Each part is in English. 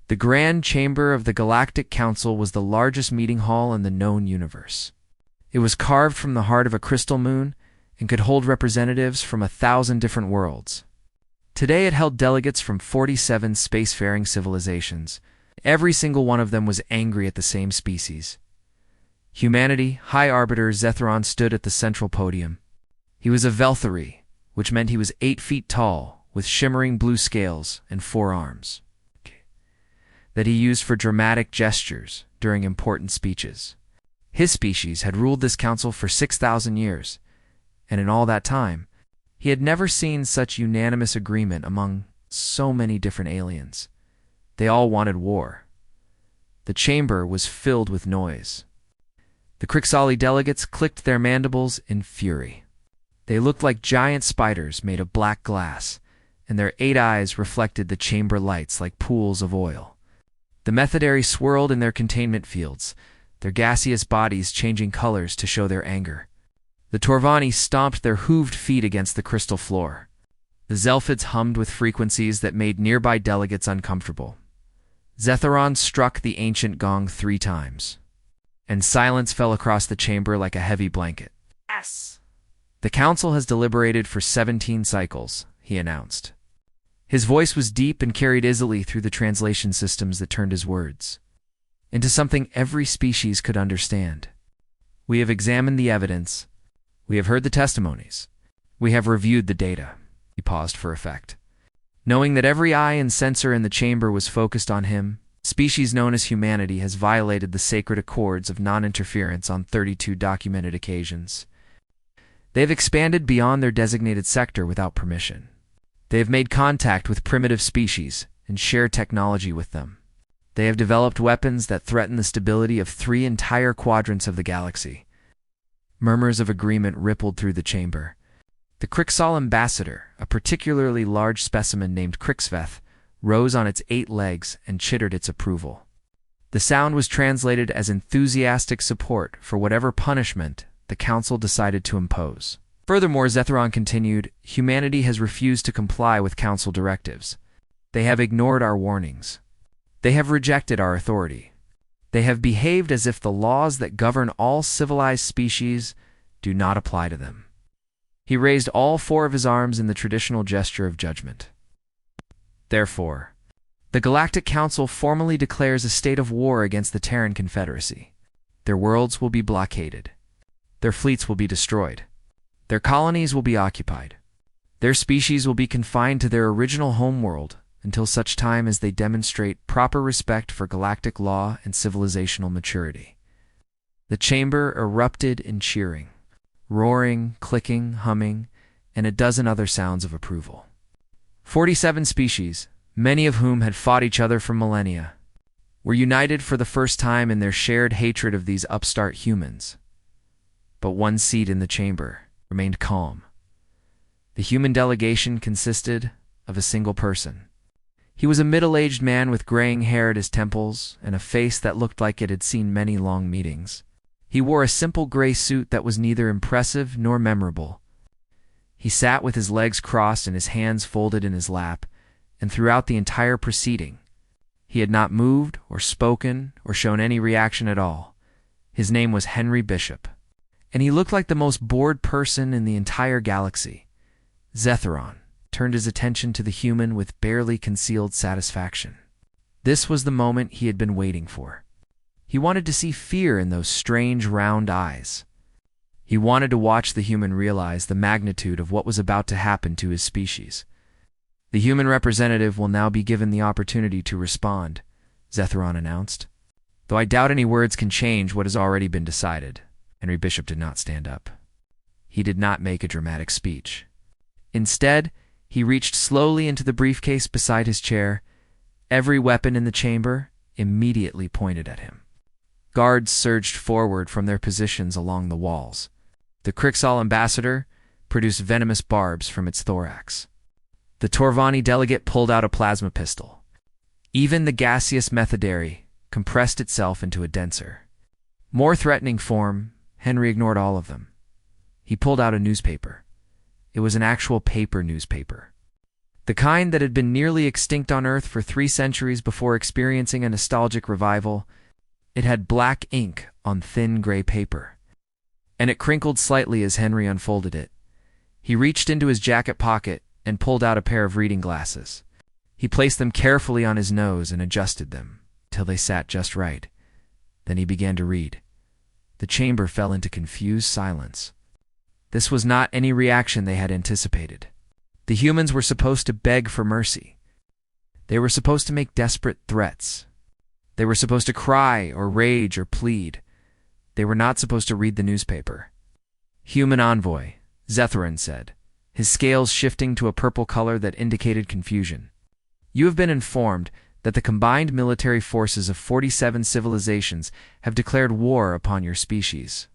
The Grand Chamber of the Galactic Council was the largest meeting hall in the known universe. It was carved from the heart of a crystal moon and could hold representatives from 1,000 different worlds. Today it held delegates from 47 spacefaring civilizations. Every single one of them was angry at the same species. Humanity, High Arbiter Zetheron stood at the central podium. He was a Velthari, which meant he was 8 feet tall, with shimmering blue scales and 4 arms, that he used for dramatic gestures during important speeches. His species had ruled this council for 6,000 years, and in all that time, he had never seen such unanimous agreement among so many different aliens. They all wanted war. The chamber was filled with noise. The Krixali delegates clicked their mandibles in fury. They looked like giant spiders made of black glass, and their 8 eyes reflected the chamber lights like pools of oil. The Methadari swirled in their containment fields, their gaseous bodies changing colors to show their anger. The Torvani stomped their hooved feet against the crystal floor. The Zelphids hummed with frequencies that made nearby delegates uncomfortable. Zetheron struck the ancient gong 3 times, and silence fell across the chamber like a heavy blanket. Yes! The council has deliberated for 17 cycles, he announced. His voice was deep and carried easily through the translation systems that turned his words into something every species could understand. We have examined the evidence. We have heard the testimonies. We have reviewed the data. He paused for effect. Knowing that every eye and sensor in the chamber was focused on him, species known as humanity has violated the sacred accords of non-interference on 32 documented occasions. They have expanded beyond their designated sector without permission. They have made contact with primitive species and shared technology with them. They have developed weapons that threaten the stability of 3 entire quadrants of the galaxy. Murmurs of agreement rippled through the chamber. The Krixal ambassador, a particularly large specimen named Krixveth, rose on its 8 legs and chittered its approval. The sound was translated as enthusiastic support for whatever punishment the council decided to impose. Furthermore, Zetheron continued, humanity has refused to comply with council directives. They have ignored our warnings. They have rejected our authority. They have behaved as if the laws that govern all civilized species do not apply to them. He raised all 4 of his arms in the traditional gesture of judgment. Therefore, the Galactic Council formally declares a state of war against the Terran Confederacy. Their worlds will be blockaded. Their fleets will be destroyed. Their colonies will be occupied. Their species will be confined to their original homeworld until such time as they demonstrate proper respect for galactic law and civilizational maturity. The chamber erupted in cheering, roaring, clicking, humming, and a dozen other sounds of approval. 47 species, many of whom had fought each other for millennia, were united for the first time in their shared hatred of these upstart humans. But one seat in the chamber remained calm. The human delegation consisted of a single person. He was a middle-aged man with graying hair at his temples and a face that looked like it had seen many long meetings. He wore a simple gray suit that was neither impressive nor memorable. He sat with his legs crossed and his hands folded in his lap, and throughout the entire proceeding, he had not moved or spoken or shown any reaction at all. His name was Henry Bishop, and he looked like the most bored person in the entire galaxy. Zetheron turned his attention to the human with barely concealed satisfaction. This was the moment he had been waiting for. He wanted to see fear in those strange round eyes. He wanted to watch the human realize the magnitude of what was about to happen to his species. The human representative will now be given the opportunity to respond, Zetheron announced. Though I doubt any words can change what has already been decided. Henry Bishop did not stand up. He did not make a dramatic speech. Instead, he reached slowly into the briefcase beside his chair. Every weapon in the chamber immediately pointed at him. Guards surged forward from their positions along the walls. The Krixal ambassador produced venomous barbs from its thorax. The Torvani delegate pulled out a plasma pistol. Even the gaseous Methadari compressed itself into a denser, more threatening form. Henry ignored all of them. He pulled out a newspaper. It was an actual paper newspaper. The kind that had been nearly extinct on Earth for 3 centuries before experiencing a nostalgic revival. It had black ink on thin gray paper, and it crinkled slightly as Henry unfolded it. He reached into his jacket pocket and pulled out a pair of reading glasses. He placed them carefully on his nose and adjusted them till they sat just right. Then he began to read. The chamber fell into confused silence. This was not any reaction they had anticipated. The humans were supposed to beg for mercy. They were supposed to make desperate threats. They were supposed to cry or rage or plead. They were not supposed to read the newspaper. Human Envoy, Zetherin said, his scales shifting to a purple color that indicated confusion. You have been informed that the combined military forces of 47 civilizations have declared war upon your species.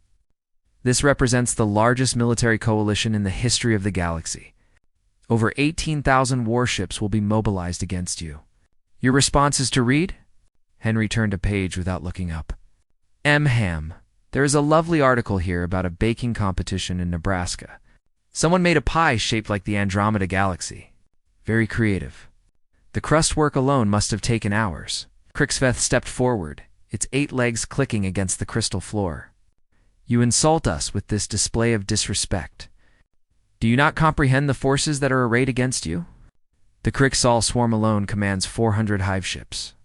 This represents the largest military coalition in the history of the galaxy. Over 18,000 warships will be mobilized against you. Your response is to read? Henry turned a page without looking up. Ham. There is a lovely article here about a baking competition in Nebraska. Someone made a pie shaped like the Andromeda Galaxy. Very creative. The crust work alone must have taken hours. Crixveth stepped forward, its 8 legs clicking against the crystal floor. You insult us with this display of disrespect. Do you not comprehend the forces that are arrayed against you? The Crixall swarm alone commands 400 hive ships.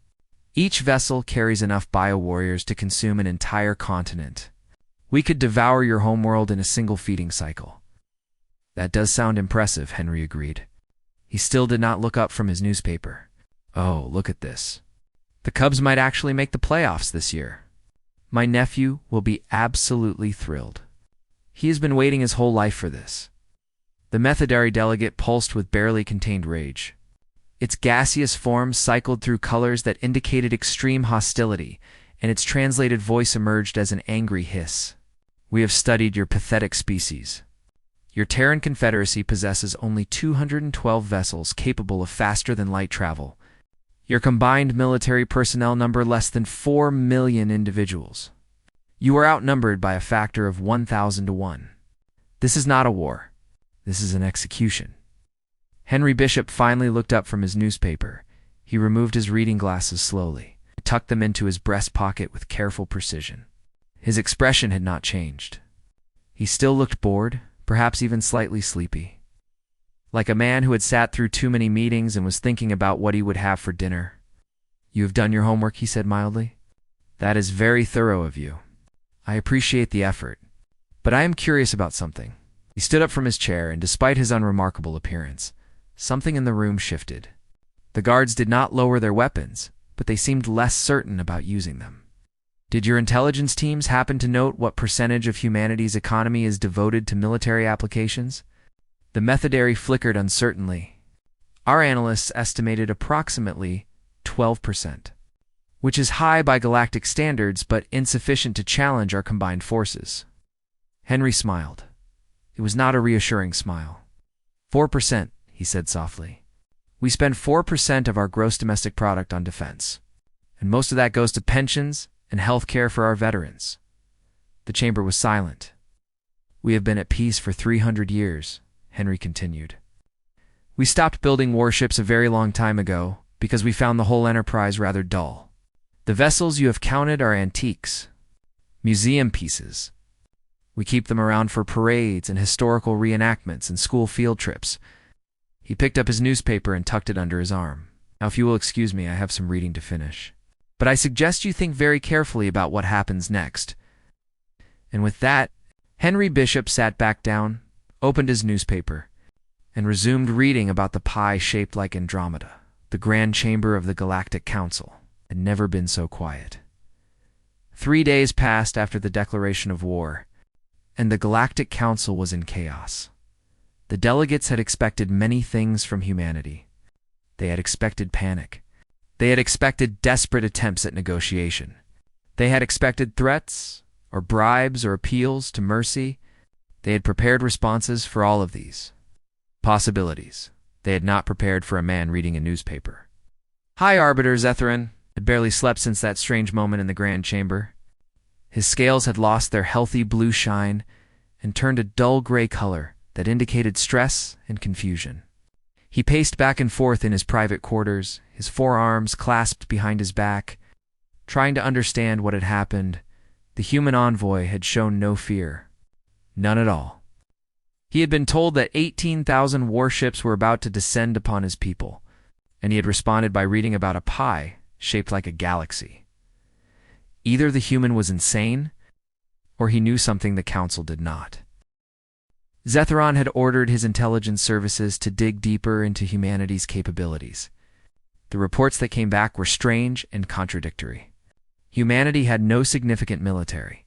Each vessel carries enough bio-warriors to consume an entire continent. We could devour your homeworld in a single feeding cycle. That does sound impressive, Henry agreed. He still did not look up from his newspaper. Oh, look at this. The Cubs might actually make the playoffs this year. My nephew will be absolutely thrilled. He has been waiting his whole life for this. The Methadary delegate pulsed with barely contained rage. Its gaseous form cycled through colors that indicated extreme hostility, and its translated voice emerged as an angry hiss. We have studied your pathetic species. Your Terran Confederacy possesses only 212 vessels capable of faster-than-light travel. Your combined military personnel number less than 4 million individuals. You are outnumbered by a factor of 1,000 to 1. This is not a war. This is an execution. Henry Bishop finally looked up from his newspaper. He removed his reading glasses slowly, tucked them into his breast pocket with careful precision. His expression had not changed. He still looked bored, perhaps even slightly sleepy. Like a man who had sat through too many meetings and was thinking about what he would have for dinner. You have done your homework, he said mildly. That is very thorough of you. I appreciate the effort. But I am curious about something. He stood up from his chair, and despite his unremarkable appearance, something in the room shifted. The guards did not lower their weapons, but they seemed less certain about using them. Did your intelligence teams happen to note what percentage of humanity's economy is devoted to military applications? The Methadary flickered uncertainly. Our analysts estimated approximately 12%, which is high by galactic standards but insufficient to challenge our combined forces. Henry smiled. It was not a reassuring smile. 4%, he said softly. We spend 4% of our gross domestic product on defense, and most of that goes to pensions and health care for our veterans. The chamber was silent. We have been at peace for 300 years, Henry continued. We stopped building warships a very long time ago because we found the whole enterprise rather dull. The vessels you have counted are antiques, museum pieces. We keep them around for parades and historical reenactments and school field trips. He picked up his newspaper and tucked it under his arm. Now, if you will excuse me, I have some reading to finish. But I suggest you think very carefully about what happens next. And with that, Henry Bishop sat back down, opened his newspaper, and resumed reading about the pie shaped like Andromeda. The grand chamber of the Galactic Council had never been so quiet. 3 days passed after the declaration of war, and the Galactic Council was in chaos. The delegates had expected many things from humanity. They had expected panic. They had expected desperate attempts at negotiation. They had expected threats, or bribes, or appeals to mercy. They had prepared responses for all of these possibilities. They had not prepared for a man reading a newspaper. High Arbiter Zetherin had barely slept since that strange moment in the Grand Chamber. His scales had lost their healthy blue shine and turned a dull gray color that indicated stress and confusion. He paced back and forth in his private quarters, his forearms clasped behind his back, trying to understand what had happened. The human envoy had shown no fear. None at all. He had been told that 18,000 warships were about to descend upon his people, and he had responded by reading about a pie shaped like a galaxy. Either the human was insane, or he knew something the Council did not. Zetheron had ordered his intelligence services to dig deeper into humanity's capabilities. The reports that came back were strange and contradictory. Humanity had no significant military.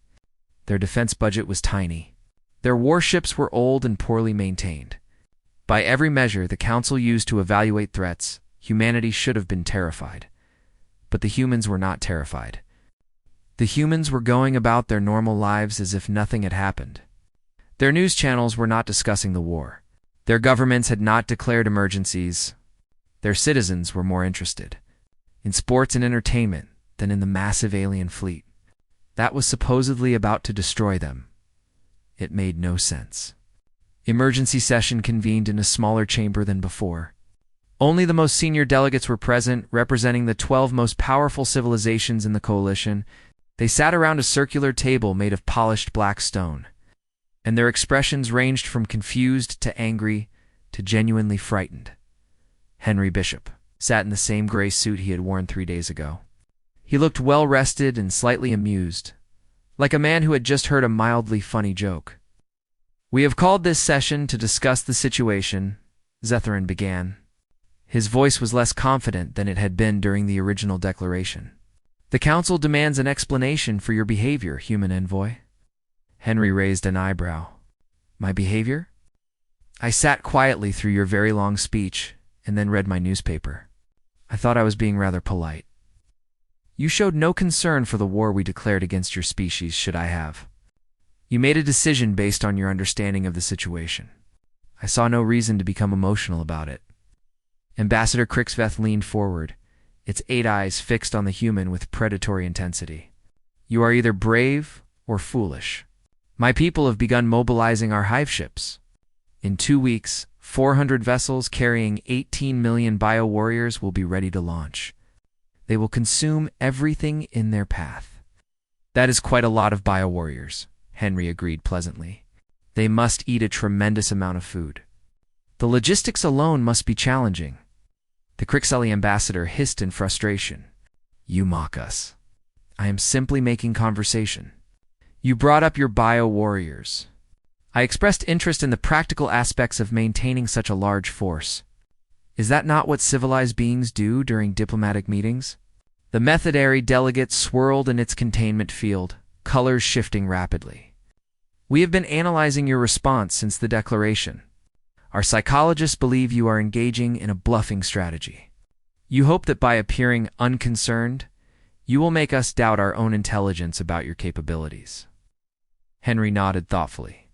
Their defense budget was tiny. Their warships were old and poorly maintained. By every measure the Council used to evaluate threats, humanity should have been terrified. But the humans were not terrified. The humans were going about their normal lives as if nothing had happened. Their news channels were not discussing the war. Their governments had not declared emergencies. Their citizens were more interested in sports and entertainment than in the massive alien fleet that was supposedly about to destroy them. It made no sense. Emergency session convened in a smaller chamber than before. Only the most senior delegates were present, representing the 12 most powerful civilizations in the coalition. They sat around a circular table made of polished black stone, and their expressions ranged from confused to angry to genuinely frightened. Henry Bishop sat in the same gray suit he had worn 3 days ago. He looked well-rested and slightly amused, like a man who had just heard a mildly funny joke. "We have called this session to discuss the situation," Zetheron began. His voice was less confident than it had been during the original declaration. "The Council demands an explanation for your behavior, human envoy." Henry raised an eyebrow. "My behavior?" "I sat quietly through your very long speech and then read my newspaper. I thought I was being rather polite. You showed no concern for the war we declared against your species, should I have. You made a decision based on your understanding of the situation. I saw no reason to become emotional about it." Ambassador Crixveth leaned forward, its 8 eyes fixed on the human with predatory intensity. "You are either brave or foolish. My people have begun mobilizing our hive ships. In 2 weeks, 400 vessels carrying 18 million bio-warriors will be ready to launch. They will consume everything in their path." "That is quite a lot of bio-warriors," Henry agreed pleasantly. "They must eat a tremendous amount of food. The logistics alone must be challenging." The Crixelli ambassador hissed in frustration. "You mock us. I am simply making conversation. You brought up your bio-warriors. I expressed interest in the practical aspects of maintaining such a large force. Is that not what civilized beings do during diplomatic meetings?" The Methodary delegate swirled in its containment field, colors shifting rapidly. "We have been analyzing your response since the declaration. Our psychologists believe you are engaging in a bluffing strategy. You hope that by appearing unconcerned, you will make us doubt our own intelligence about your capabilities." Henry nodded thoughtfully.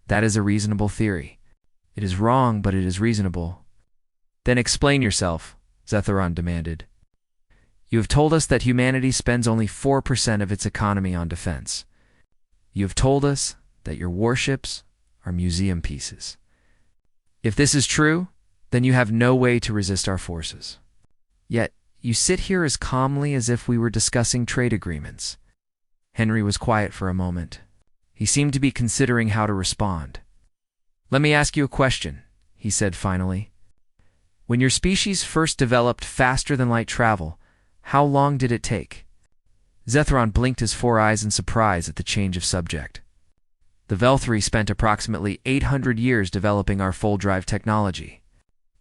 "That is a reasonable theory. It is wrong, but it is reasonable." "Then explain yourself," Zetheron demanded. "You have told us that humanity spends only 4% of its economy on defense. You have told us that your warships are museum pieces. If this is true, then you have no way to resist our forces. Yet, you sit here as calmly as if we were discussing trade agreements." Henry was quiet for a moment. He seemed to be considering how to respond. "Let me ask you a question," he said finally. "When your species first developed faster-than-light travel, how long did it take?" Zetheron blinked his 4 eyes in surprise at the change of subject. "The Velthri spent approximately 800 years developing our full-drive technology.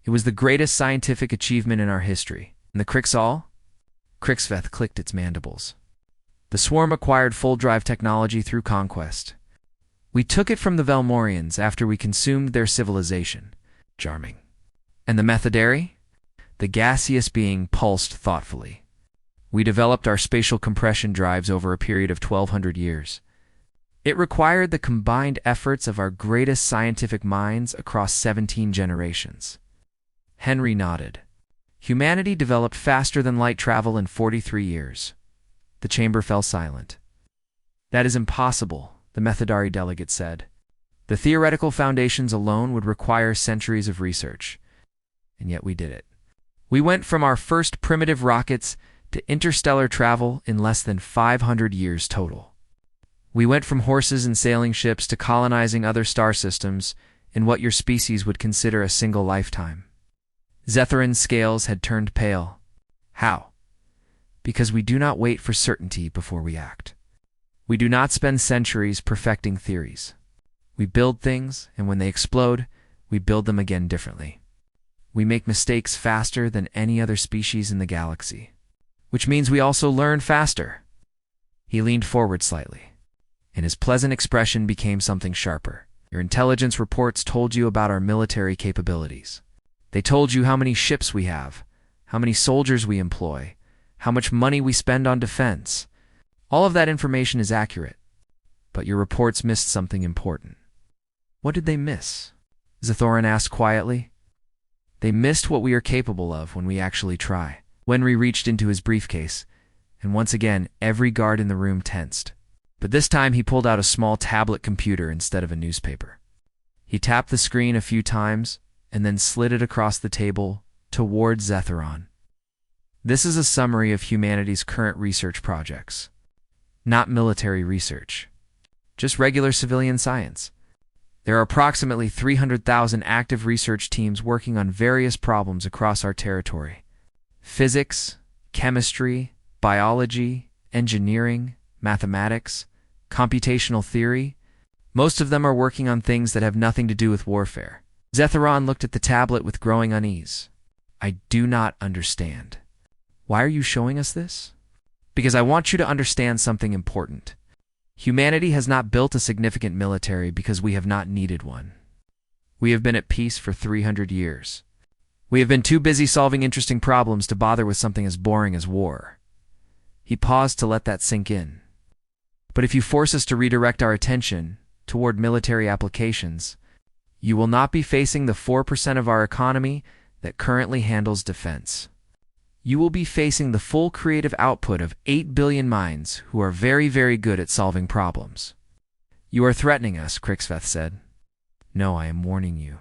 It was the greatest scientific achievement in our history. And the Crixall?" Crixveth clicked its mandibles. "The Swarm acquired full-drive technology through conquest. We took it from the Velmorians after we consumed their civilization." "Charming." "And the Methodari?" The gaseous being pulsed thoughtfully. "We developed our spatial compression drives over a period of 1,200 years. It required the combined efforts of our greatest scientific minds across 17 generations." Henry nodded. "Humanity developed faster-than-light travel in 43 years. The chamber fell silent. "That is impossible," the Methodari delegate said. "The theoretical foundations alone would require centuries of research. And yet we did it. We went from our first primitive rockets to interstellar travel in less than 500 years total. We went from horses and sailing ships to colonizing other star systems in what your species would consider a single lifetime. Zetharan's scales had turned pale. How? Because we do not wait for certainty before we act. We do not spend centuries perfecting theories. We build things, and when they explode, we build them again differently. We make mistakes faster than any other species in the galaxy, which means we also learn faster. He leaned forward slightly, and his pleasant expression became something sharper. Your intelligence reports told you about our military capabilities. They told you how many ships we have, how many soldiers we employ, how much money we spend on defense. All of that information is accurate, but your reports missed something important. What did they miss? Zetharan asked quietly. They missed what we are capable of when we actually try. Wenry reached into his briefcase, and once again every guard in the room tensed. But this time he pulled out a small tablet computer instead of a newspaper. He tapped the screen a few times, and then slid it across the table toward Zetharan. This is a summary of humanity's current research projects. Not military research, just regular civilian science. There are approximately 300,000 active research teams working on various problems across our territory. Physics, chemistry, biology, engineering, mathematics, computational theory. Most of them are working on things that have nothing to do with warfare. Zetharan looked at the tablet with growing unease. I do not understand. Why are you showing us this? Because I want you to understand something important. Humanity has not built a significant military because we have not needed one. We have been at peace for 300 years. We have been too busy solving interesting problems to bother with something as boring as war. He paused to let that sink in. But if you force us to redirect our attention toward military applications, you will not be facing the 4% of our economy that currently handles defense. You will be facing the full creative output of 8 billion minds who are very, very good at solving problems. You are threatening us, Crixveth said. No, I am warning you.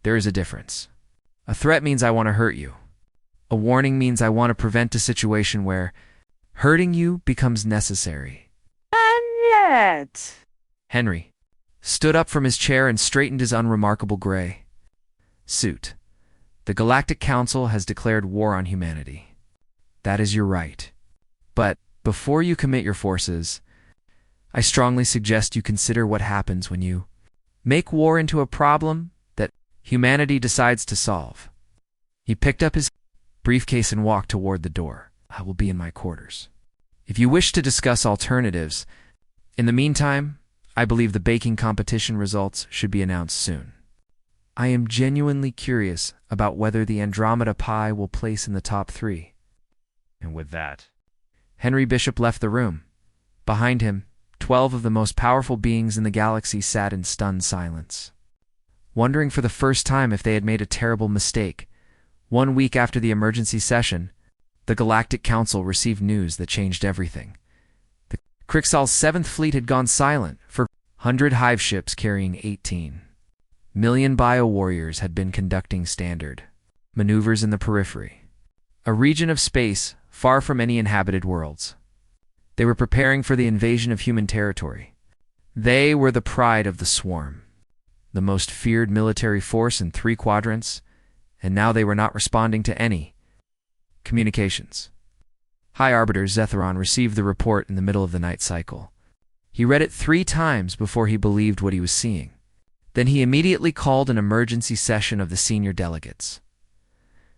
There is a difference. A threat means I want to hurt you. A warning means I want to prevent a situation where hurting you becomes necessary. And yet... Henry stood up from his chair and straightened his unremarkable gray suit. The Galactic Council has declared war on humanity. That is your right. But before you commit your forces, I strongly suggest you consider what happens when you make war into a problem that humanity decides to solve. He picked up his briefcase and walked toward the door. I will be in my quarters. If you wish to discuss alternatives, in the meantime, I believe the baking competition results should be announced soon. I am genuinely curious about whether the Andromeda pie will place in the top 3. And with that, Henry Bishop left the room. Behind him, 12 of the most powerful beings in the galaxy sat in stunned silence, wondering for the first time if they had made a terrible mistake. 1 week after the emergency session, the Galactic Council received news that changed everything. The Crixal's 7th Fleet had gone silent for 100 hive ships carrying 18 million bio-warriors had been conducting standard maneuvers in the periphery, a region of space far from any inhabited worlds. They were preparing for the invasion of human territory. They were the pride of the swarm, the most feared military force in 3 quadrants, and now they were not responding to any communications. High Arbiter Zetharan received the report in the middle of the night cycle. He read it 3 times before he believed what he was seeing. Then he immediately called an emergency session of the senior delegates.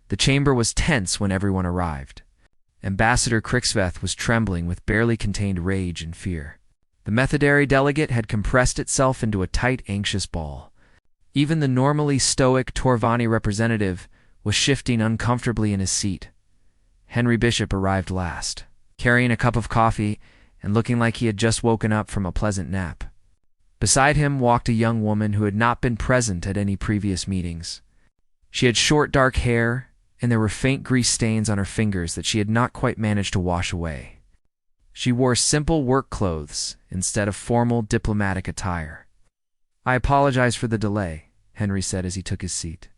The chamber was tense when everyone arrived. Ambassador Crixveth was trembling with barely contained rage and fear. The Methodary delegate had compressed itself into a tight, anxious ball. Even the normally stoic Torvani representative was shifting uncomfortably in his seat. Henry Bishop arrived last, carrying a cup of coffee and looking like he had just woken up from a pleasant nap. Beside him walked a young woman who had not been present at any previous meetings. She had short dark hair, and there were faint grease stains on her fingers that she had not quite managed to wash away. She wore simple work clothes instead of formal diplomatic attire. I apologize for the delay, Henry said as he took his seat.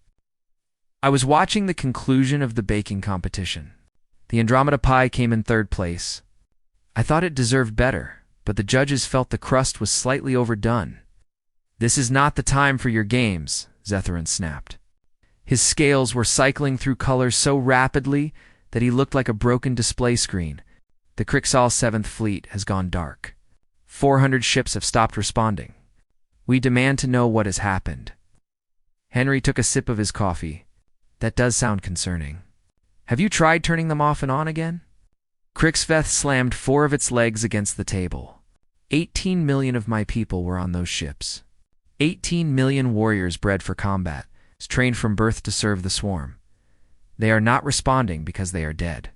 I was watching the conclusion of the baking competition. The Andromeda pie came in third place. I thought it deserved better, but the judges felt the crust was slightly overdone. This is not the time for your games, Zetharon snapped. His scales were cycling through colors so rapidly that he looked like a broken display screen. The Krixal 7th Fleet has gone dark. 400 ships have stopped responding. We demand to know what has happened. Henry took a sip of his coffee. That does sound concerning. Have you tried turning them off and on again? Crixveth slammed 4 of its legs against the table. 18 million of my people were on those ships. 18 million warriors bred for combat, trained from birth to serve the swarm. They are not responding because they are dead.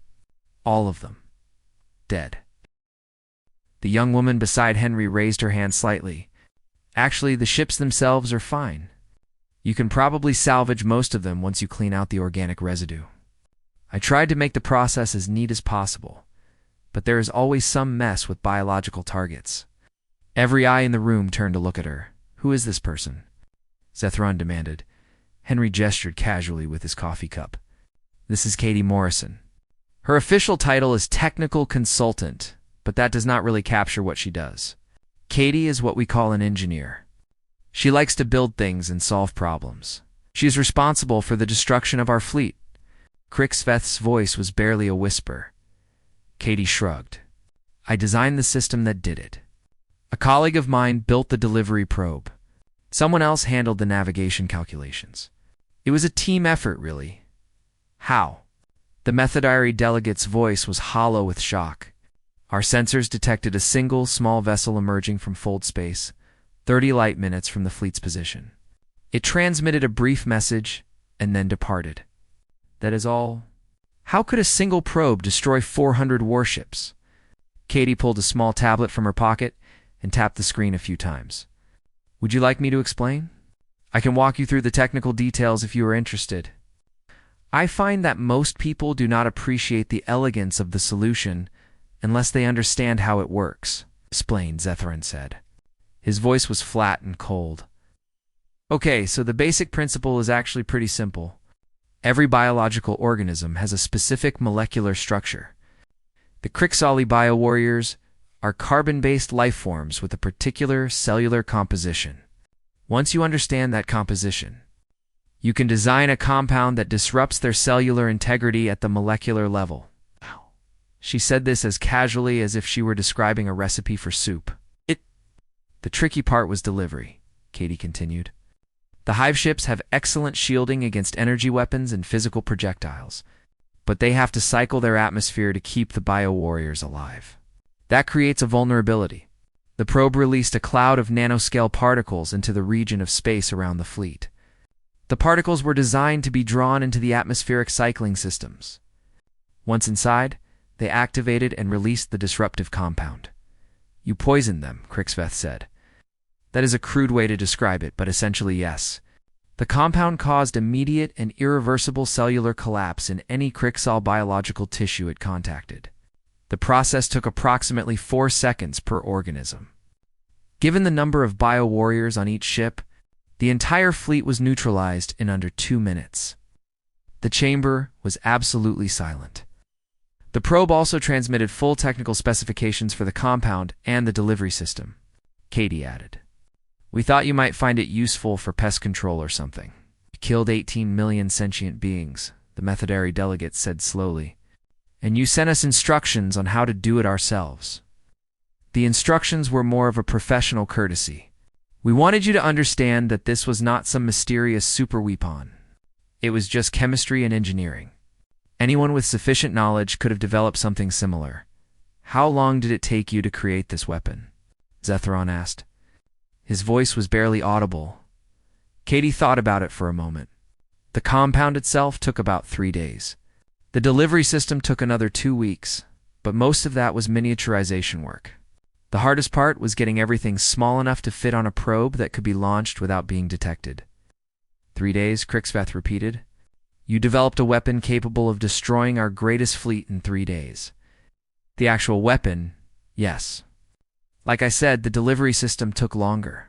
All of them. Dead. The young woman beside Henry raised her hand slightly. Actually, the ships themselves are fine. You can probably salvage most of them once you clean out the organic residue. I tried to make the process as neat as possible, but there is always some mess with biological targets. Every eye in the room turned to look at her. Who is this person? Zetharon demanded. Henry gestured casually with his coffee cup. This is Katie Morrison. Her official title is Technical Consultant, but that does not really capture what she does. Katie is what we call an engineer. She likes to build things and solve problems. She is responsible for the destruction of our fleet. Crixveth's voice was barely a whisper. Katie shrugged. I designed the system that did it. A colleague of mine built the delivery probe. Someone else handled the navigation calculations. It was a team effort, really. How? The Methodari delegate's voice was hollow with shock. Our sensors detected a single small vessel emerging from fold space, 30 light minutes from the fleet's position. It transmitted a brief message and then departed. That is all. How could a single probe destroy 400 warships? Katie pulled a small tablet from her pocket and tapped the screen a few times. Would you like me to explain? I can walk you through the technical details if you are interested. I find that most people do not appreciate the elegance of the solution unless they understand how it works, explained Zetharon said. His voice was flat and cold. Okay, so the basic principle is actually pretty simple. Every biological organism has a specific molecular structure. The Crixali biowarriors are carbon-based life forms with a particular cellular composition. Once you understand that composition, you can design a compound that disrupts their cellular integrity at the molecular level. She said this as casually as if she were describing a recipe for soup. The tricky part was delivery, Katie continued. The hive ships have excellent shielding against energy weapons and physical projectiles, but they have to cycle their atmosphere to keep the biowarriors alive. That creates a vulnerability. The probe released a cloud of nanoscale particles into the region of space around the fleet. The particles were designed to be drawn into the atmospheric cycling systems. Once inside, they activated and released the disruptive compound. You poisoned them, Crixveth said. That is a crude way to describe it, but essentially yes. The compound caused immediate and irreversible cellular collapse in any Crixal biological tissue it contacted. The process took approximately 4 seconds per organism. Given the number of biowarriors on each ship, the entire fleet was neutralized in under 2 minutes. The chamber was absolutely silent. The probe also transmitted full technical specifications for the compound and the delivery system, Katie added. We thought you might find it useful for pest control or something. We killed 18 million sentient beings, the Methodari delegate said slowly. And you sent us instructions on how to do it ourselves. The instructions were more of a professional courtesy. We wanted you to understand that this was not some mysterious super weapon. It was just chemistry and engineering. Anyone with sufficient knowledge could have developed something similar. How long did it take you to create this weapon? Zetharon asked. His voice was barely audible. Katie thought about it for a moment. The compound itself took about 3 days. The delivery system took another 2 weeks, but most of that was miniaturization work. The hardest part was getting everything small enough to fit on a probe that could be launched without being detected. 3 days, Crixveth repeated. You developed a weapon capable of destroying our greatest fleet in 3 days. The actual weapon, yes. Like I said, the delivery system took longer.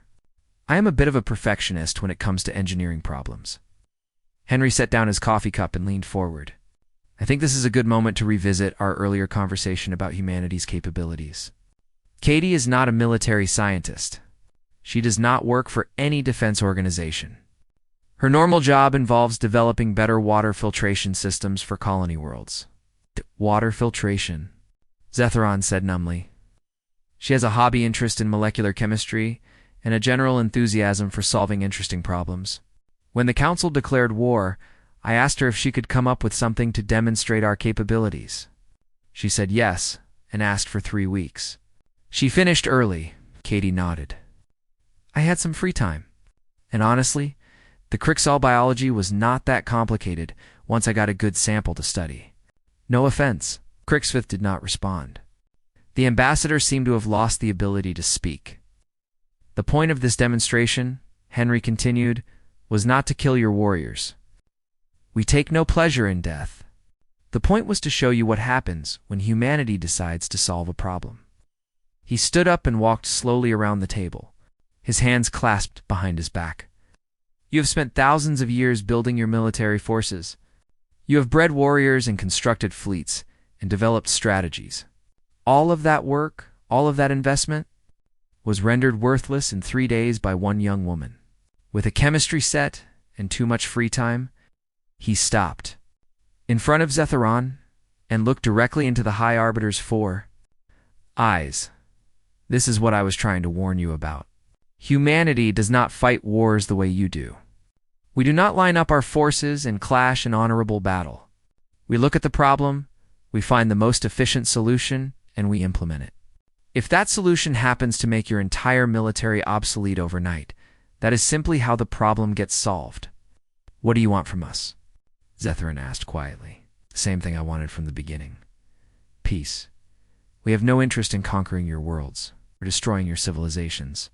I am a bit of a perfectionist when it comes to engineering problems. Henry set down his coffee cup and leaned forward. I think this is a good moment to revisit our earlier conversation about humanity's capabilities. Katie is not a military scientist. She does not work for any defense organization. Her normal job involves developing better water filtration systems for colony worlds. Water filtration, Zetheron said numbly. She has a hobby interest in molecular chemistry and a general enthusiasm for solving interesting problems. When the Council declared war, I asked her if she could come up with something to demonstrate our capabilities. She said yes, and asked for 3 weeks. She finished early, Katie nodded. I had some free time. And honestly, the Crixall biology was not that complicated once I got a good sample to study. No offense, Crixfith did not respond. The ambassador seemed to have lost the ability to speak. The point of this demonstration, Henry continued, was not to kill your warriors. We take no pleasure in death. The point was to show you what happens when humanity decides to solve a problem. He stood up and walked slowly around the table, his hands clasped behind his back. You have spent thousands of years building your military forces. You have bred warriors and constructed fleets and developed strategies. All of that work, all of that investment, was rendered worthless in 3 days by one young woman. With a chemistry set and too much free time, he stopped in front of Zetheron and looked directly into the High Arbiter's 4 eyes. This is what I was trying to warn you about. Humanity does not fight wars the way you do. We do not line up our forces and clash in honorable battle. We look at the problem, we find the most efficient solution, and we implement it. If that solution happens to make your entire military obsolete overnight, that is simply how the problem gets solved. What do you want from us? Zetheron asked quietly. The same thing I wanted from the beginning. Peace. We have no interest in conquering your worlds or destroying your civilizations.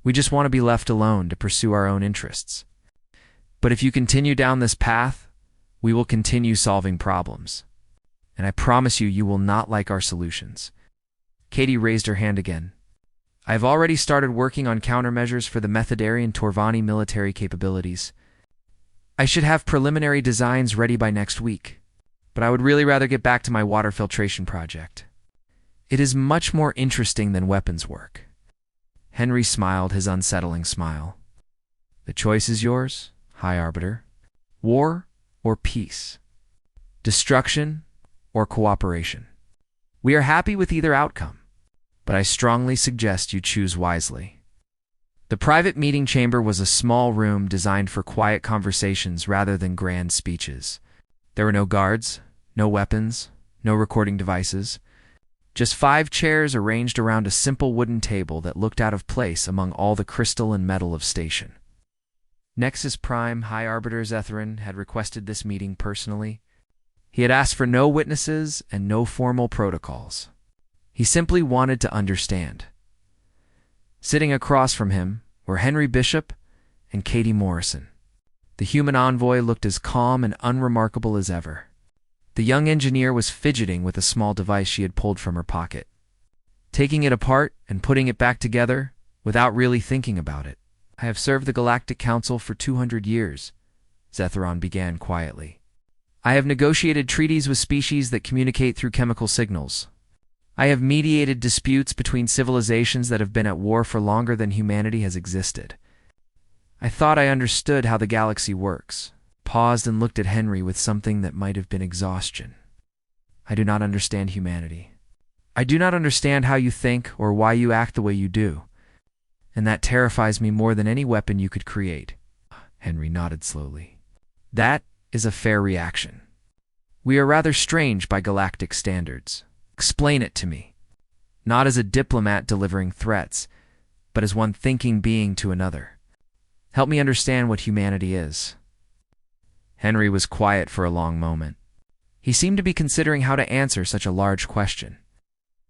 We just want to be left alone to pursue our own interests. But if you continue down this path, we will continue solving problems. And I promise you, you will not like our solutions. Katie raised her hand again. I have already started working on countermeasures for the Methadarian Torvani military capabilities. I should have preliminary designs ready by next week, but I would really rather get back to my water filtration project. It is much more interesting than weapons work. Henry smiled his unsettling smile. The choice is yours, High Arbiter. War or peace? Destruction or cooperation? We are happy with either outcome, but I strongly suggest you choose wisely. The private meeting chamber was a small room designed for quiet conversations rather than grand speeches. There were no guards, no weapons, no recording devices. Just 5 chairs arranged around a simple wooden table that looked out of place among all the crystal and metal of station. Nexus Prime High Arbiter Zetheron had requested this meeting personally. He had asked for no witnesses and no formal protocols. He simply wanted to understand. Sitting across from him were Henry Bishop and Katie Morrison. The human envoy looked as calm and unremarkable as ever. The young engineer was fidgeting with a small device she had pulled from her pocket, taking it apart and putting it back together without really thinking about it. I have served the Galactic Council for 200 years, Zetheron began quietly. I have negotiated treaties with species that communicate through chemical signals. I have mediated disputes between civilizations that have been at war for longer than humanity has existed. I thought I understood how the galaxy works. Paused and looked at Henry with something that might have been exhaustion. I do not understand humanity. I do not understand how you think or why you act the way you do. And that terrifies me more than any weapon you could create. Henry nodded slowly. That is a fair reaction. We are rather strange by galactic standards. Explain it to me. Not as a diplomat delivering threats, but as one thinking being to another. Help me understand what humanity is. Henry was quiet for a long moment. He seemed to be considering how to answer such a large question.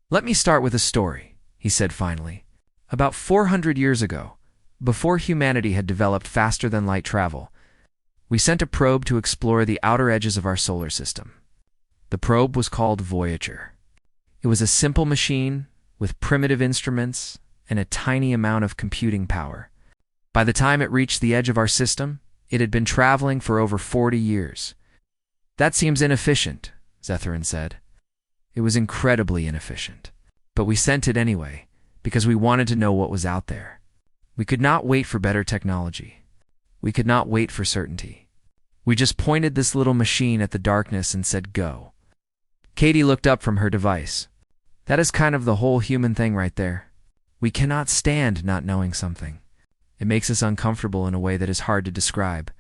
Let me start with a story, he said finally. About 400 years ago, before humanity had developed faster-than-light travel, we sent a probe to explore the outer edges of our solar system. The probe was called Voyager. It was a simple machine with primitive instruments and a tiny amount of computing power. By the time it reached the edge of our system, It had been traveling for over 40 years. That seems inefficient, Zetheran said. It was incredibly inefficient. But we sent it anyway, because we wanted to know what was out there. We could not wait for better technology. We could not wait for certainty. We just pointed this little machine at the darkness and said, go. Katie looked up from her device. That is kind of the whole human thing right there. We cannot stand not knowing something. It makes us uncomfortable in a way that is hard to describe.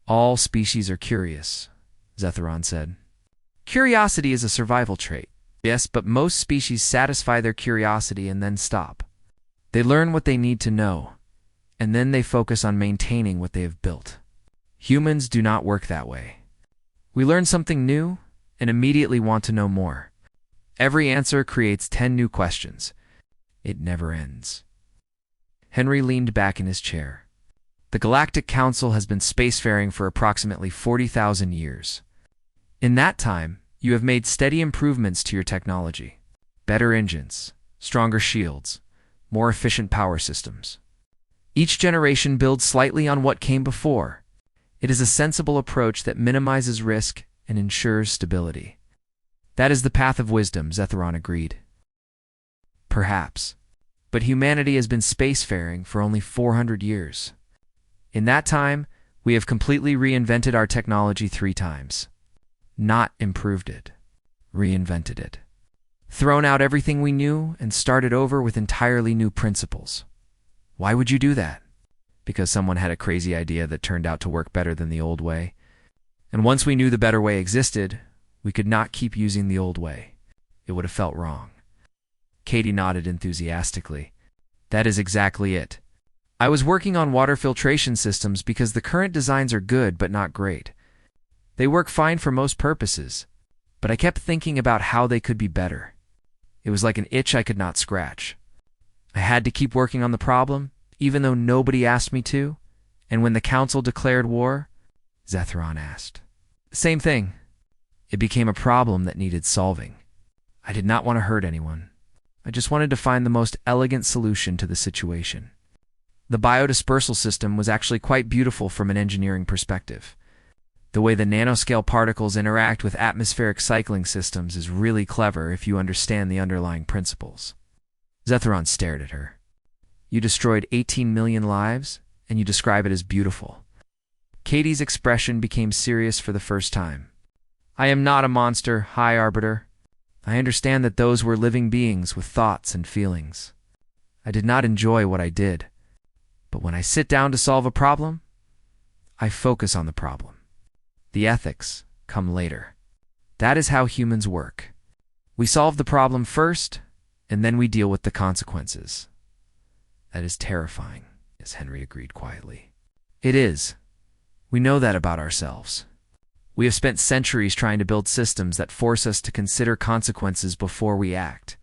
All species are curious, Zetheran said. Curiosity is a survival trait. Yes, but most species satisfy their curiosity and then stop. They learn what they need to know, and then they focus on maintaining what they have built. Humans do not work that way. We learn something new and immediately want to know more. Every answer creates 10 new questions. It never ends. Henry leaned back in his chair. The Galactic Council has been spacefaring for approximately 40,000 years. In that time, you have made steady improvements to your technology. Better engines, stronger shields, more efficient power systems. Each generation builds slightly on what came before. It is a sensible approach that minimizes risk and ensures stability. That is the path of wisdom, Zetheran agreed. Perhaps. But humanity has been spacefaring for only 400 years. In that time, we have completely reinvented our technology 3 times. Not improved it. Reinvented it. Thrown out everything we knew and started over with entirely new principles. Why would you do that? Because someone had a crazy idea that turned out to work better than the old way. And once we knew the better way existed, we could not keep using the old way. It would have felt wrong. Katie nodded enthusiastically. That is exactly it. I was working on water filtration systems because the current designs are good but not great. They work fine for most purposes, but I kept thinking about how they could be better. It was like an itch I could not scratch. I had to keep working on the problem, even though nobody asked me to, and when the council declared war, Zetheran asked. Same thing. It became a problem that needed solving. I did not want to hurt anyone. I just wanted to find the most elegant solution to the situation. The biodispersal system was actually quite beautiful from an engineering perspective. The way the nanoscale particles interact with atmospheric cycling systems is really clever if you understand the underlying principles. Zetheran stared at her. You destroyed 18 million lives, and you describe it as beautiful. Katie's expression became serious for the first time. I am not a monster, High Arbiter. I understand that those were living beings with thoughts and feelings. I did not enjoy what I did. But when I sit down to solve a problem, I focus on the problem. The ethics come later. That is how humans work. We solve the problem first, and then we deal with the consequences. That is terrifying, as Henry agreed quietly. It is. We know that about ourselves. We have spent centuries trying to build systems that force us to consider consequences before we act.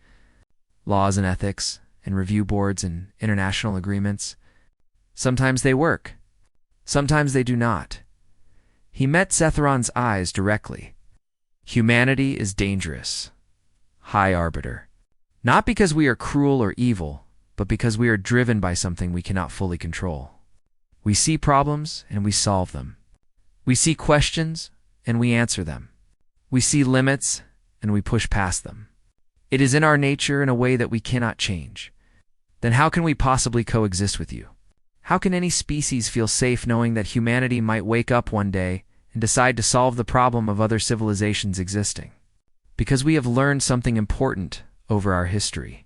Laws and ethics, and review boards and international agreements. Sometimes they work. Sometimes they do not. He met Zetheran's eyes directly. Humanity is dangerous. High Arbiter. Not because we are cruel or evil, but because we are driven by something we cannot fully control. We see problems and we solve them. We see questions and we answer them. We see limits and we push past them. It is in our nature in a way that we cannot change. Then how can we possibly coexist with you? How can any species feel safe knowing that humanity might wake up one day and decide to solve the problem of other civilizations existing? Because we have learned something important over our history.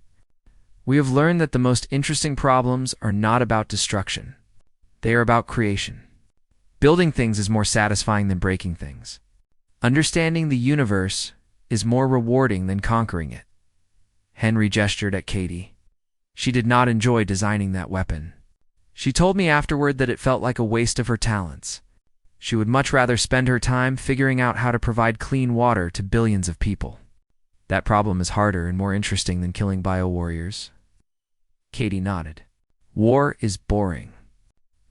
We have learned that the most interesting problems are not about destruction. They are about creation. Building things is more satisfying than breaking things. Understanding the universe is more rewarding than conquering it. Henry gestured at Katie. She did not enjoy designing that weapon. She told me afterward that it felt like a waste of her talents. She would much rather spend her time figuring out how to provide clean water to billions of people. That problem is harder and more interesting than killing bio-warriors. Katie nodded. War is boring.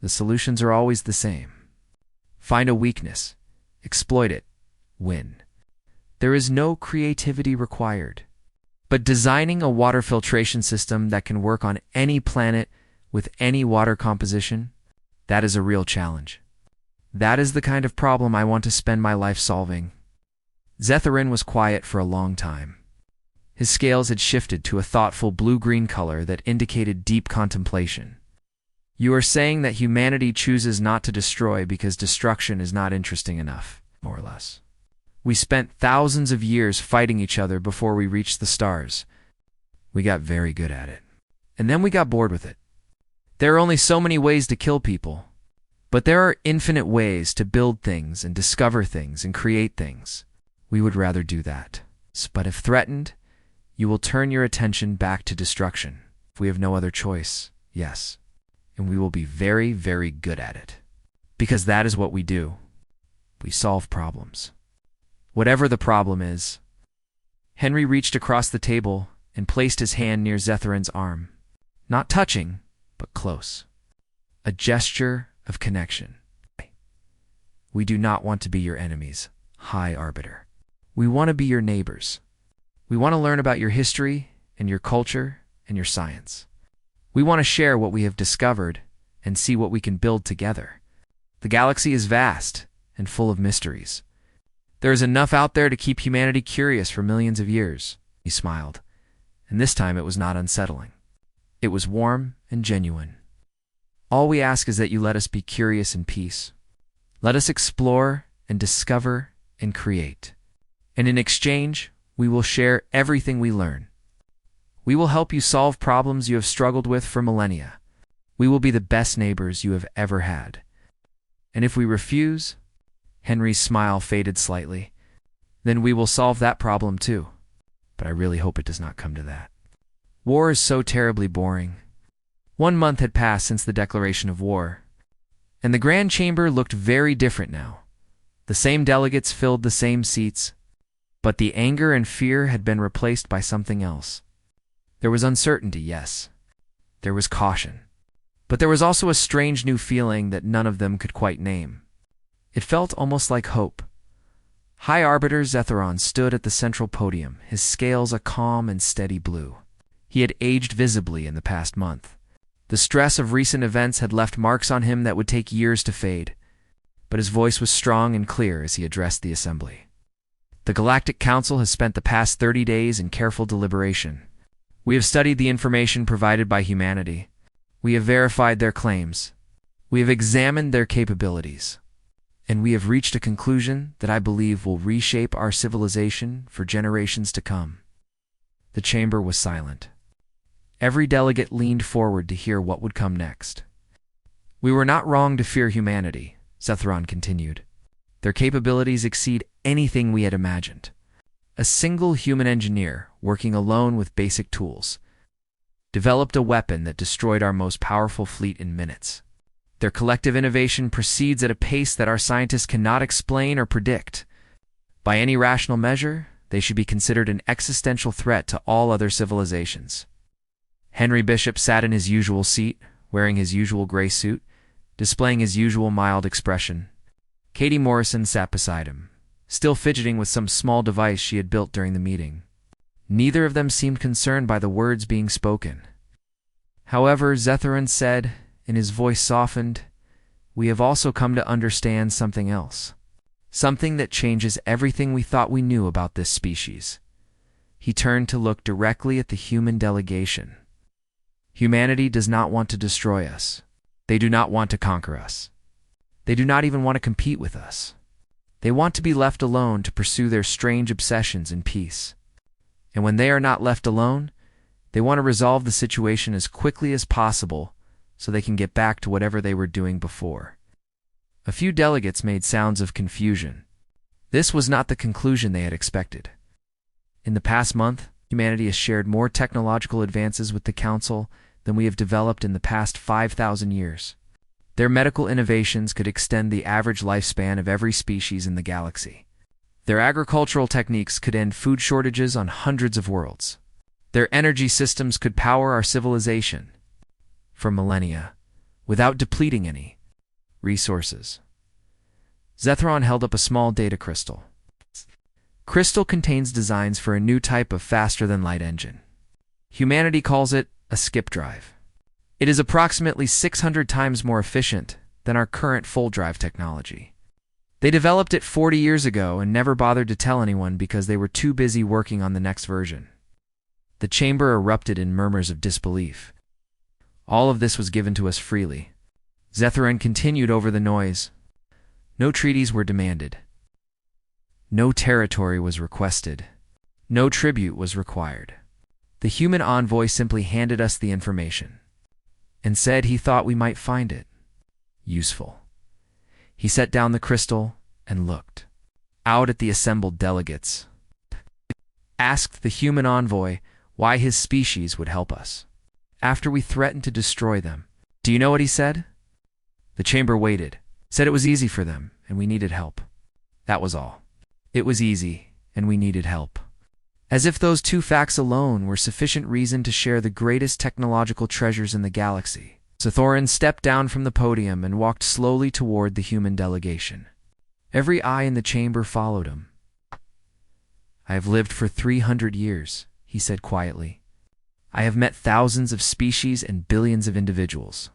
The solutions are always the same. Find a weakness, exploit it, win. There is no creativity required. But designing a water filtration system that can work on any planet with any water composition, that is a real challenge. That is the kind of problem I want to spend my life solving. Zetherin was quiet for a long time. His scales had shifted to a thoughtful blue-green color that indicated deep contemplation. You are saying that humanity chooses not to destroy because destruction is not interesting enough, more or less. We spent thousands of years fighting each other before we reached the stars. We got very good at it. And then we got bored with it. There are only so many ways to kill people, but there are infinite ways to build things and discover things and create things. We would rather do that. But if threatened, you will turn your attention back to destruction. If we have no other choice, yes. And we will be very, very good at it. Because that is what we do. We solve problems. Whatever the problem is. Henry reached across the table and placed his hand near Zetherin's arm. Not touching, but close. A gesture of connection. We do not want to be your enemies, High Arbiter. We want to be your neighbors. We want to learn about your history and your culture and your science. We want to share what we have discovered and see what we can build together. The galaxy is vast and full of mysteries. There is enough out there to keep humanity curious for millions of years. He smiled, and this time it was not unsettling. It was warm and genuine. All we ask is that you let us be curious in peace. Let us explore and discover and create. And in exchange, we will share everything we learn. We will help you solve problems you have struggled with for millennia. We will be the best neighbors you have ever had. And if we refuse, Henry's smile faded slightly, then we will solve that problem too. But I really hope it does not come to that. War is so terribly boring. 1 month had passed since the declaration of war, and the Grand Chamber looked very different now. The same delegates filled the same seats, but the anger and fear had been replaced by something else. There was uncertainty, yes. There was caution. But there was also a strange new feeling that none of them could quite name. It felt almost like hope. High Arbiter Zetheron stood at the central podium, his scales a calm and steady blue. He had aged visibly in the past month. The stress of recent events had left marks on him that would take years to fade, but his voice was strong and clear as he addressed the assembly. The Galactic Council has spent the past 30 days in careful deliberation. We have studied the information provided by humanity. We have verified their claims. We have examined their capabilities. And we have reached a conclusion that I believe will reshape our civilization for generations to come. The chamber was silent. Every delegate leaned forward to hear what would come next. We were not wrong to fear humanity, Zetheron continued. Their capabilities exceed anything we had imagined. A single human engineer, working alone with basic tools, developed a weapon that destroyed our most powerful fleet in minutes. Their collective innovation proceeds at a pace that our scientists cannot explain or predict. By any rational measure, they should be considered an existential threat to all other civilizations. Henry Bishop sat in his usual seat, wearing his usual gray suit, displaying his usual mild expression. Katie Morrison sat beside him, still fidgeting with some small device she had built during the meeting. Neither of them seemed concerned by the words being spoken. However, Zetherin said, and his voice softened, "We have also come to understand something else. Something that changes everything we thought we knew about this species." He turned to look directly at the human delegation. Humanity does not want to destroy us. They do not want to conquer us. They do not even want to compete with us. They want to be left alone to pursue their strange obsessions in peace. And when they are not left alone, they want to resolve the situation as quickly as possible so they can get back to whatever they were doing before. A few delegates made sounds of confusion. This was not the conclusion they had expected. In the past month, humanity has shared more technological advances with the Council than we have developed in the past 5,000 years. Their medical innovations could extend the average lifespan of every species in the galaxy. Their agricultural techniques could end food shortages on hundreds of worlds. Their energy systems could power our civilization for millennia without depleting any resources. Zetheron held up a small data crystal. Crystal contains designs for a new type of faster-than-light engine. Humanity calls it a skip drive. It is approximately 600 times more efficient than our current full-drive technology. They developed it 40 years ago and never bothered to tell anyone because they were too busy working on the next version. The chamber erupted in murmurs of disbelief. All of this was given to us freely. Zetheran continued over the noise. No treaties were demanded. No territory was requested. No tribute was required. The human envoy simply handed us the information and said he thought we might find it useful. He set down the crystal and looked out at the assembled delegates, asked the human envoy why his species would help us after we threatened to destroy them. Do you know what he said? The chamber waited, said it was easy for them and we needed help. That was all. It was easy and we needed help. As if those two facts alone were sufficient reason to share the greatest technological treasures in the galaxy. Zetheran stepped down from the podium and walked slowly toward the human delegation. Every eye in the chamber followed him. I have lived for 300 years, he said quietly. I have met thousands of species and billions of individuals.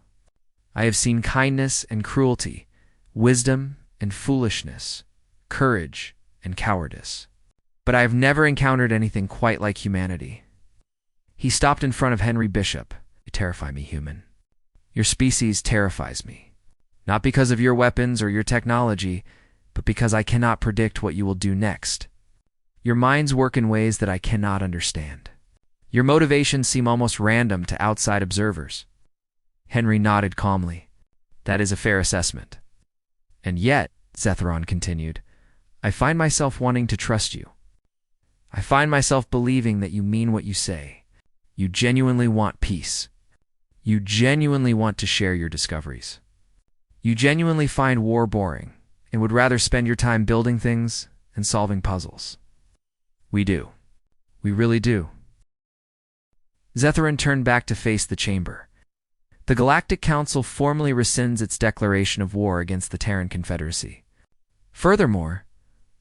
I have seen kindness and cruelty, wisdom and foolishness, courage and cowardice. But I have never encountered anything quite like humanity. He stopped in front of Henry Bishop. You terrify me, human. Your species terrifies me. Not because of your weapons or your technology, but because I cannot predict what you will do next. Your minds work in ways that I cannot understand. Your motivations seem almost random to outside observers. Henry nodded calmly. That is a fair assessment. And yet, Zetheran continued, I find myself wanting to trust you. I find myself believing that you mean what you say. You genuinely want peace. You genuinely want to share your discoveries. You genuinely find war boring and would rather spend your time building things and solving puzzles. We do. We really do. Zetheran turned back to face the chamber. The Galactic Council formally rescinds its declaration of war against the Terran Confederacy. Furthermore,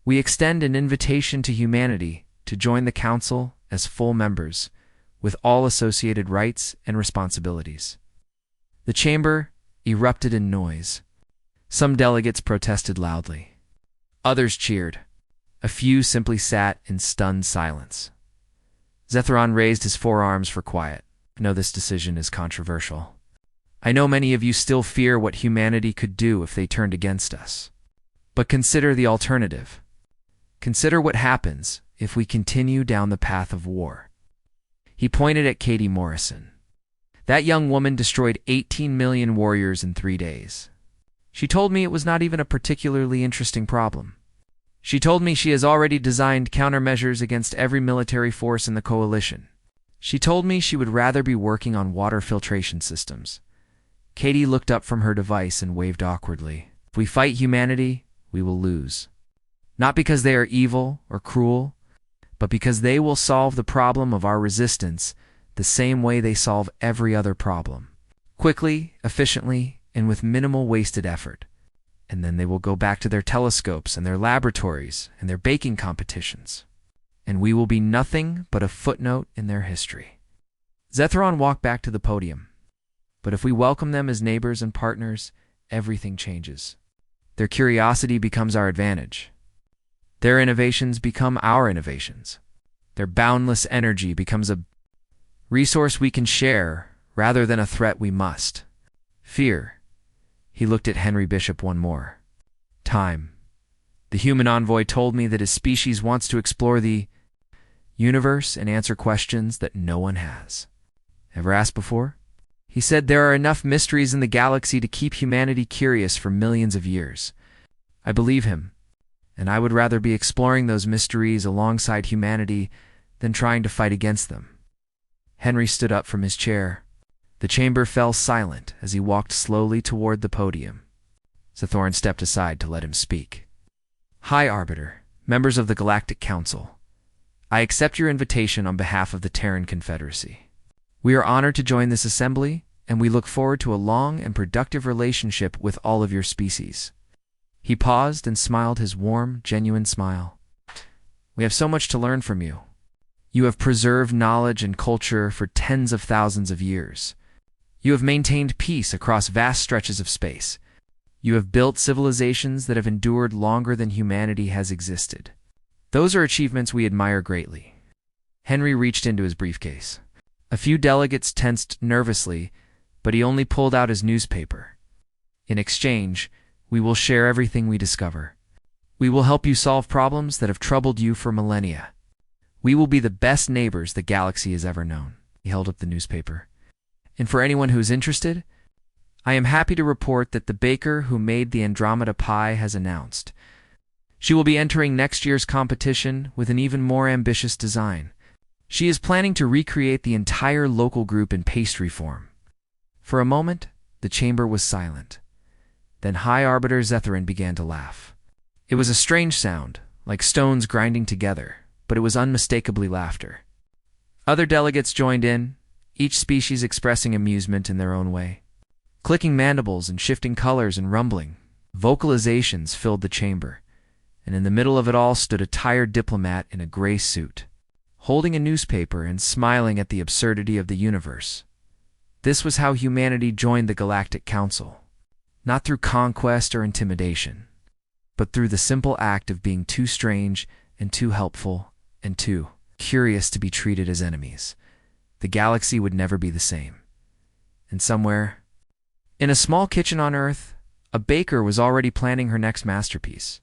we extend an invitation to humanity to join the Council as full members, with all associated rights and responsibilities. The chamber erupted in noise. Some delegates protested loudly. Others cheered. A few simply sat in stunned silence. Zetheran raised his forearms for quiet. I know this decision is controversial. I know many of you still fear what humanity could do if they turned against us. But consider the alternative. Consider what happens if we continue down the path of war. He pointed at Katie Morrison. That young woman destroyed 18 million warriors in 3 days. She told me it was not even a particularly interesting problem. She told me she has already designed countermeasures against every military force in the coalition. She told me she would rather be working on water filtration systems. Katie looked up from her device and waved awkwardly. If we fight humanity, we will lose. Not because they are evil or cruel, but because they will solve the problem of our resistance the same way they solve every other problem. Quickly, efficiently, and with minimal wasted effort. And then they will go back to their telescopes and their laboratories and their baking competitions. And we will be nothing but a footnote in their history. Zetheran walked back to the podium. But if we welcome them as neighbors and partners, everything changes. Their curiosity becomes our advantage. Their innovations become our innovations. Their boundless energy becomes a resource we can share rather than a threat we must fear. He looked at Henry Bishop one more time. The human envoy told me that his species wants to explore the universe and answer questions that no one has ever asked before. He said there are enough mysteries in the galaxy to keep humanity curious for millions of years. I believe him, and I would rather be exploring those mysteries alongside humanity than trying to fight against them. Henry stood up from his chair. The chamber fell silent as he walked slowly toward the podium. Zetheran stepped aside to let him speak. High Arbiter, members of the Galactic Council, I accept your invitation on behalf of the Terran Confederacy. We are honored to join this assembly, and we look forward to a long and productive relationship with all of your species. He paused and smiled his warm, genuine smile. We have so much to learn from you. You have preserved knowledge and culture for tens of thousands of years. You have maintained peace across vast stretches of space. You have built civilizations that have endured longer than humanity has existed. Those are achievements we admire greatly." Henry reached into his briefcase. A few delegates tensed nervously, but he only pulled out his newspaper. "In exchange, we will share everything we discover. We will help you solve problems that have troubled you for millennia. We will be the best neighbors the galaxy has ever known." He held up the newspaper. "And for anyone who is interested, I am happy to report that the baker who made the Andromeda pie has announced. She will be entering next year's competition with an even more ambitious design. She is planning to recreate the entire local group in pastry form." For a moment, the chamber was silent. Then High Arbiter Zetherin began to laugh. It was a strange sound, like stones grinding together, but it was unmistakably laughter. Other delegates joined in, each species expressing amusement in their own way. Clicking mandibles and shifting colors and rumbling, vocalizations filled the chamber, and in the middle of it all stood a tired diplomat in a gray suit, holding a newspaper and smiling at the absurdity of the universe. This was how humanity joined the Galactic Council, not through conquest or intimidation, but through the simple act of being too strange and too helpful and too curious to be treated as enemies. The galaxy would never be the same. And somewhere, in a small kitchen on Earth, a baker was already planning her next masterpiece.